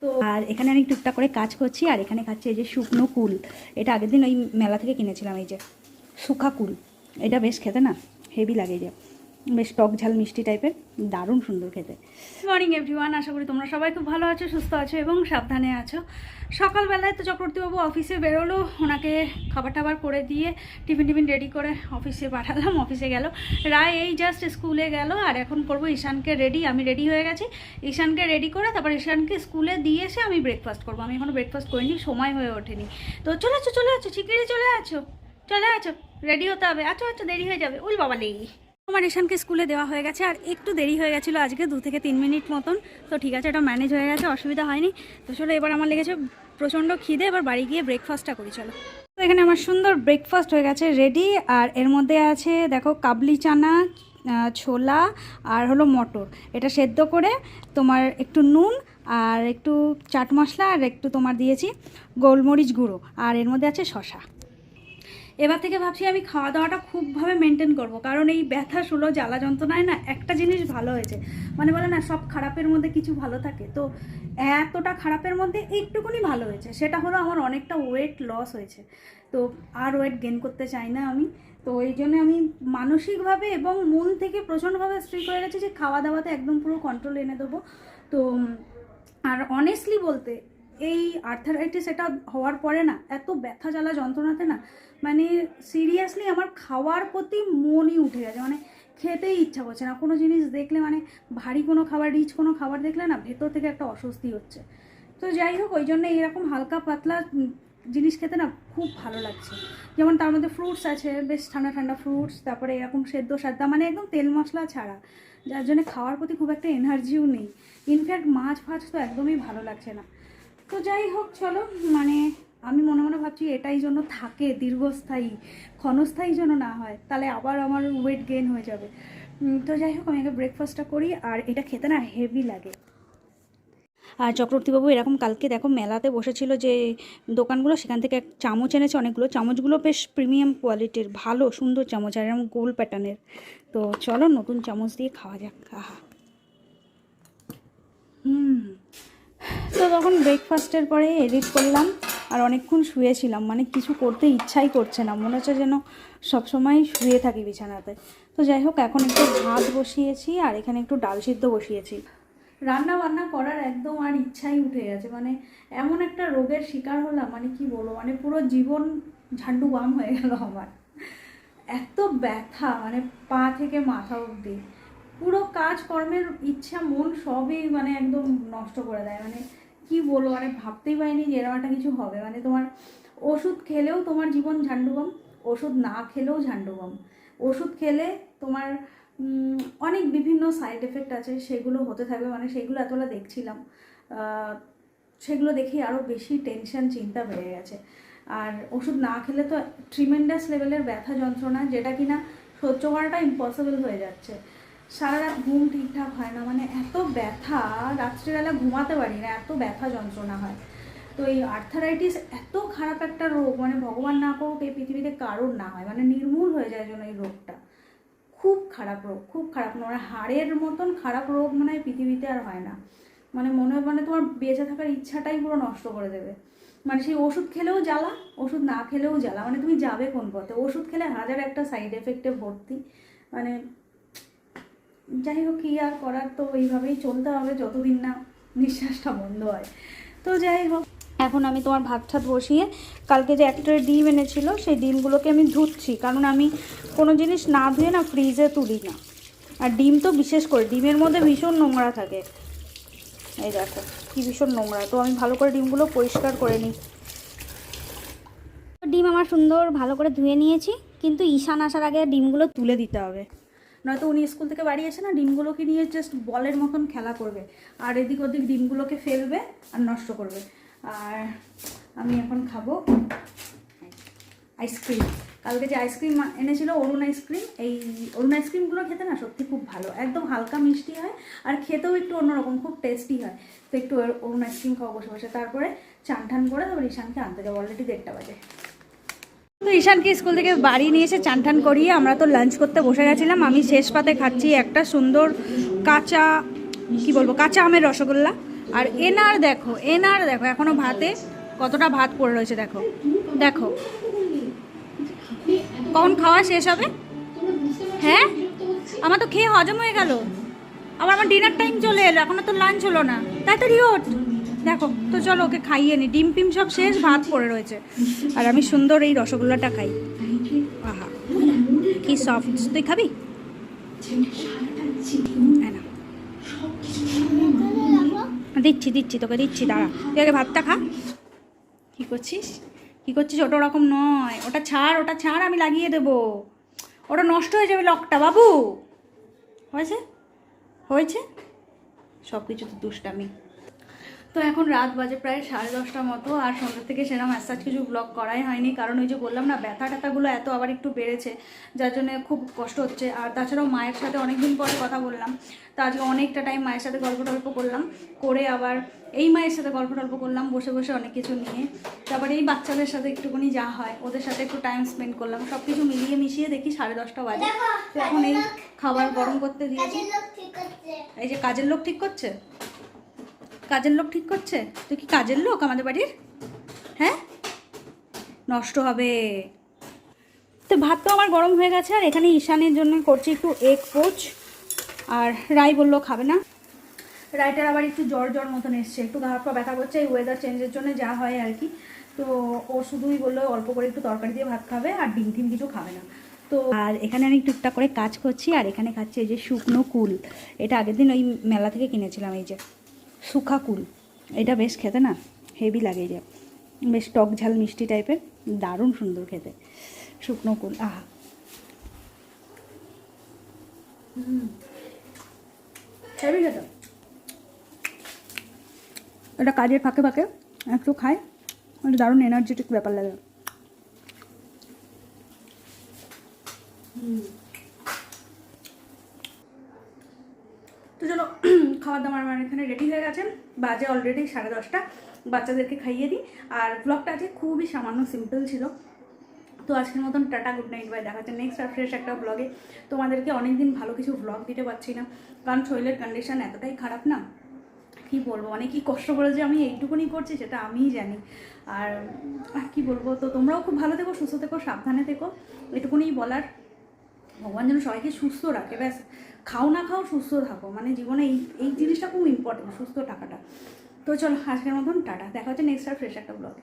তো আর এখানে আমি টুকটাক করে কাজ করছি, আর এখানে খাচ্ছি এই যে শুকনো কুল। এটা আগের দিন ওই মেলা থেকে কিনেছিলাম, এই যে শুকা কুল। এটা বেশ খেতে না হেভি লাগে, যে বেশ টক ঝাল মিষ্টি টাইপের, দারুণ সুন্দর খেতে। মর্নিং এভরিওয়ান, আশা করি তোমরা সবাই খুব ভালো আছো, সুস্থ আছো এবং সাবধানে আছো। সকালবেলায় তো চক্রবর্তীবাবু অফিসে বেরোলো, ওনাকে খাবার টাবার করে দিয়ে টিফিন রেডি করে অফিসে পাঠালাম। অফিসে গেল, রায় এই জাস্ট স্কুলে গেল, আর এখন করবো ঈশানকে রেডি। আমি রেডি হয়ে গেছি, ঈশানকে রেডি করে তারপর ঈশানকে স্কুলে দিয়ে এসে আমি ব্রেকফাস্ট করবো। আমি এখনও ব্রেকফাস্ট করিনি, সময় হয়ে ওঠেনি। তো চলে আছো শিগগিরই চলে আছো, রেডি হতে হবে। আচ্ছা দেরি হয়ে যাবে, উল বাবা লেই। আমার ঈশানকে স্কুলে দেওয়া হয়ে গেছে, আর একটু দেরি হয়ে গেছিলো আজকে, 2 থেকে 3 মিনিট মতন। তো ঠিক আছে, এটা ম্যানেজ হয়ে গেছে, অসুবিধা হয়নি। তো চলো, এবার আমার লেগেছে প্রচণ্ড খিদে, এবার বাড়ি গিয়ে ব্রেকফাস্টটা করি। চলো, তো এখানে আমার সুন্দর ব্রেকফাস্ট হয়ে গেছে রেডি, আর এর মধ্যে আছে দেখো কাবলি চানা, ছোলা আর হলো মটর। এটা সেদ্ধ করে তোমার একটু নুন আর একটু চাট মশলা আর একটু তোমার দিয়েছি গোলমরিচ গুঁড়ো, আর এর মধ্যে আছে শসা। এবার থেকে ভাবছি আমি খাওয়া দাওয়াটা খুবভাবে মেনটেন করব, কারণ এই ব্যথা শুলো জ্বালা যন্ত্রণায় না একটা জিনিস ভালো হয়েছে, মানে বলে না সব খারাপের মধ্যে কিছু ভালো থাকে, তো এতটা খারাপের মধ্যে একটুকুনি ভালো হয়েছে, সেটা হলো আমার অনেকটা ওয়েট লস হয়েছে। তো আর ওয়েট গেইন করতে চাই না আমি, তো এই জন্য আমি মানসিকভাবে এবং মন থেকে প্রচণ্ডভাবে স্ট্রিক্ট হয়ে গেছি যে খাওয়া দাওয়াতে একদম পুরো কন্ট্রোল এনে দেবো। তো আর অনেস্টলি বলতে এই আর্থারাইটিস এটা হওয়ার পরে না এত ব্যথা জ্বালা যন্ত্রণাতে না, মানে সিরিয়াসলি আমার খাওয়ার প্রতি মনই উঠে গেছে, মানে খেতেই ইচ্ছা করছে না কোনো জিনিস দেখলে, মানে ভারী কোনো খাবার, রিচ কোনো খাবার দেখলে না ভেতর থেকে একটা অস্বস্তি হচ্ছে। তো যাই হোক, ওই জন্য এইরকম হালকা পাতলা জিনিস খেতে না খুব ভালো লাগছে। যেমন তার মধ্যে ফ্রুটস আছে, বেশ ঠান্ডা ঠান্ডা ফ্রুটস, তারপরে এরকম সেদ্ধ সাদ্দা, মানে একদম তেল মশলা ছাড়া, যার জন্য খাওয়ার প্রতি খুব একটা এনার্জিও নেই। ইনফ্যাক্ট মাছ ফাছ তো একদমই ভালো লাগছে না। তো যাই হোক চলো, মানে আমি মনে মনে ভাবছি এটাই জন্য থাকে দীর্ঘস্থায়ী, ক্ষণস্থায়ী যেন না হয়, তাহলে আবার আমার ওয়েট গেইন হয়ে যাবে। তো যাই হোক, আমি আগে ব্রেকফাস্টটা করি, আর এটা খেতে না হেভি লাগে। আর চক্রবর্তীবাবু এরকম কালকে দেখো মেলাতে বসেছিল যে দোকানগুলো, সেখান থেকে এক চামচ এনেছে অনেকগুলো, চামচগুলো বেশ প্রিমিয়াম কোয়ালিটির, ভালো সুন্দর চামচ, আর এরকম গোল প্যাটার্নের। তো চলো নতুন চামচ দিয়ে খাওয়া যাক। আহা, তো তখন ব্রেকফাস্টের পরে এডিট করলাম, আর অনেকক্ষণ শুয়েছিলাম, মানে কিছু করতে ইচ্ছাই করছে না, মনে হচ্ছে যেন সবসময় শুয়ে থাকি বিছানাতে। তো যাই হোক, এখন একটু ভাত বসিয়েছি, আর এখানে একটু ডাল সিদ্ধ বসিয়েছি। রান্না বান্না করার একদম আর ইচ্ছাই উঠে গেছে, মানে এমন একটা রোগের শিকার হলাম, মানে কি বলবো, মানে পুরো জীবন ঝান্ডু বাম হয়ে গেল আমার। এত ব্যথা, মানে পা থেকে মাথা অবধি পুরো কাজকর্মের ইচ্ছা মন সবই মানে একদম নষ্ট করে দেয়। মানে কি বলবো, মানে ভাবতেই পারিনি যে এরকম একটা কিছু হবে। মানে তোমার ওষুধ খেলেও তোমার জীবন ঝান্ডুবাম, ওষুধ না খেলেও ঝান্ডুবাম। ওষুধ খেলে তোমার অনেক বিভিন্ন সাইড এফেক্ট আছে, সেগুলো হতে থাকবে, মানে সেগুলো এতটা দেখছিলাম, সেগুলো দেখেই আরও বেশি টেনশন চিন্তা বেড়ে গেছে। আর ওষুধ না খেলে তো ট্রিমেন্ডাস লেভেলের ব্যথা যন্ত্রণা, যেটা কিনা সহ্য করাটা ইম্পসিবল হয়ে যাচ্ছে। সারা রাত ঘুম ঠিকঠাক হয় না, মানে এত ব্যথা, রাত্রিবেলা ঘুমাতে পারি না, এত ব্যথা যন্ত্রণা হয়। তো এই আর্থারাইটিস এত খারাপ একটা রোগ, মানে ভগবান না করুক এই পৃথিবীতে কারোর না হয়, মানে নির্মূল হয়ে যায় যেন এই রোগটা। খুব খারাপ রোগ, খুব খারাপ, মানে হাড়ের মতন খারাপ রোগ মানে পৃথিবীতে আর হয় না। মানে মনে হয় মানে তোমার বেঁচে থাকার ইচ্ছাটাই পুরো নষ্ট করে দেবে। মানে সেই ওষুধ খেলেও জ্বালা, ওষুধ না খেলেও জ্বালা, মানে তুমি যাবে কোন পথে? ওষুধ খেলে হাজার একটা সাইড এফেক্টে ভর্তি। মানে যাই হোক, কী আর করার, তো এইভাবেই চলতে হবে যতদিন না নিঃশ্বাসটা বন্ধ হয়। তো যাই হোক, এখন আমি তোমার ভাত ঠাত বসিয়ে, কালকে যে একটা ডিম এনেছিল সেই ডিমগুলোকে আমি ধুচ্ছি, কারণ আমি কোনো জিনিস না ধুয়ে না ফ্রিজে তুলি না। আর ডিম তো বিশেষ করে, ডিমের মধ্যে ভীষণ নোংরা থাকে, এই দেখো কি ভীষণ নোংরা। তো আমি ভালো করে ডিমগুলো পরিষ্কার করে নিই। ডিম আমার সুন্দর ভালো করে ধুয়ে নিয়েছি, কিন্তু ঈশান আসার আগে ডিমগুলো তুলে দিতে হবে, নয়তো উনি স্কুল থেকে বাড়ি এসে না ডিমগুলোকে নিয়ে জাস্ট বলের মতন খেলা করবে, আর এদিক ওদিক ডিমগুলোকে ফেলবে আর নষ্ট করবে। আর আমি এখন খাবো আইসক্রিম। কালকে যে আইসক্রিম এনেছিল অরুণ আইসক্রিম, এই অরুণ আইসক্রিমগুলো খেতে না সত্যি খুব ভালো, একদম হালকা মিষ্টি হয়, আর খেতেও একটু অন্যরকম, খুব টেস্টি হয়। তো একটু অরুণ আইসক্রিম খাওয়া বসে বসে, তারপরে চান ঠান করে তারপর ঈশানকে আনতে যাবো, অলরেডি 1:30 বাজে। তো ঈশানকে স্কুল থেকে বাড়ি নিয়ে এসে চান টান করিয়ে আমরা তো লাঞ্চ করতে বসে গেছিলাম। আমি শেষ পাতে খাচ্ছি একটা সুন্দর কাঁচা, কি বলবো, কাঁচা আমের রসগোল্লা, আর এনার দেখো এখনো ভাতে কতটা ভাত পড়ে রয়েছে, দেখো দেখো কখন খাওয়া শেষ হবে? হ্যাঁ, আমার তো খেয়ে হজম হয়ে গেল, আবার আমার ডিনার টাইম চলে এলো, এখনো তো লাঞ্চ হলো না, তাড়াতাড়ি ওঠ। দেখো তো চলো ওকে খাইয়ে নি, ডিম পিম সব শেষ, ভাত পড়ে রয়েছে, আর আমি সুন্দর এই রসগোল্লাটা খাই। আহা কি সফট, তুই খাবি? হ্যাঁ না, দিচ্ছি তোকে দিচ্ছি, দাঁড়া তুই আগে ভাতটা খা। কী করছিস ওটা ওরকম নয়, ওটা ছাড় আমি লাগিয়ে দেবো, ওটা নষ্ট হয়ে যাবে লকটা বাবু। হয়েছে সব কিছু তো দুষ্টামি। তো এখন রাত বাজে প্রায় 10:30 মতো, আর সন্ধ্যা থেকে সেরকম অ্যাসাজ কিছু ব্লগ করাই হয়নি, কারণ ওই যে বললাম না ব্যথা ট্যাথাগুলো এত আবার একটু বেড়েছে, যার জন্য খুব কষ্ট হচ্ছে। আর তাছাড়াও মায়ের সাথে অনেকদিন পরে কথা বললাম, তো আজকে অনেকটা টাইম মায়ের সাথে গল্প টল্প করলাম, করে আবার এই মায়ের সাথে গল্প টল্প করলাম বসে বসে অনেক কিছু নিয়ে, তারপরে এই বাচ্চাদের সাথে একটুখানি যা হয় ওদের সাথে একটু টাইম স্পেন্ড করলাম, সব কিছু মিলিয়ে মিশিয়ে দেখি 10:30 বাজে। তো এখন এই খাবার গরম করতে দিয়েছি, এই যে কাজের লোক ঠিক করছে, তুই কি কাজের লোক আমাদের বাড়ির? হ্যাঁ, নষ্ট হবে। তো ভাত তো আমার গরম হয়ে গেছে, আর এখানে ঈশানের জন্য করছি একটু এগ পোচ, আর রাই বললো খাবে না, রাইটার আবার একটু জ্বর মতন এসছে, একটু গা হাত পা ব্যথা করছে, এই ওয়েদার চেঞ্জের জন্য যা হয় আর কি। তো ও শুধুই বললো অল্প করে একটু তরকারি দিয়ে ভাত খাবে, আর ডিম টিম কিছু খাবে না। তো আর এখানে আমি টুকটাক করে কাজ করছি, আর এখানে খাচ্ছি এই যে শুকনো কুল, এটা আগের দিন ওই মেলা থেকে কিনেছিলাম, এই যে শুকা কুল, এটা বেশ খেতে না হেভি লাগে, যে বেশ টক ঝাল মিষ্টি টাইপের, দারুণ সুন্দর খেতে শুকনো কুল। আহা হেভি খেতে, এটা কাজের ফাঁকে ফাঁকে একটু খাই, এটা দারুণ এনার্জেটিক ব্যাপার লাগে। তো চলো খাবার দাবার আমার এখানে রেডি হয়ে গেছে, বাজে অলরেডি 10:30, বাচ্চাদেরকে খাইয়ে দিই। আর ব্লগটা আজকে খুবই সামান্য সিম্পল ছিল। তো আজকের মতন টাটা, গুড নাইট, বাই, দেখা হচ্ছে নেক্সট আর ফ্রেশ একটা ব্লগে। তোমাদেরকে অনেকদিন ভালো কিছু ব্লগ দিতে পারছি না, কারণ শরীরের কন্ডিশন এতটাই খারাপ না, কি বলবো, অনেকই কষ্ট করে যে আমি এইটুকুনি করছি সেটা আমিই জানি। আর কি বলবো, তো তোমরাও খুব ভালো থেকো, সুস্থ থেকো, সাবধানে থেকো, এটুকুনি বলার। ভগবান যেন সবাইকে সুস্থ রাখে, ব্যাস খাও না খাও সুস্থ থাকো, মানে জীবনে এই জিনিসটা খুব ইম্পর্টেন্ট, সুস্থ থাকাটা। তো চলো আজকের মতন টাটা, দেখা হচ্ছে নেক্সট আর ফ্রেশ একটা ব্লগে।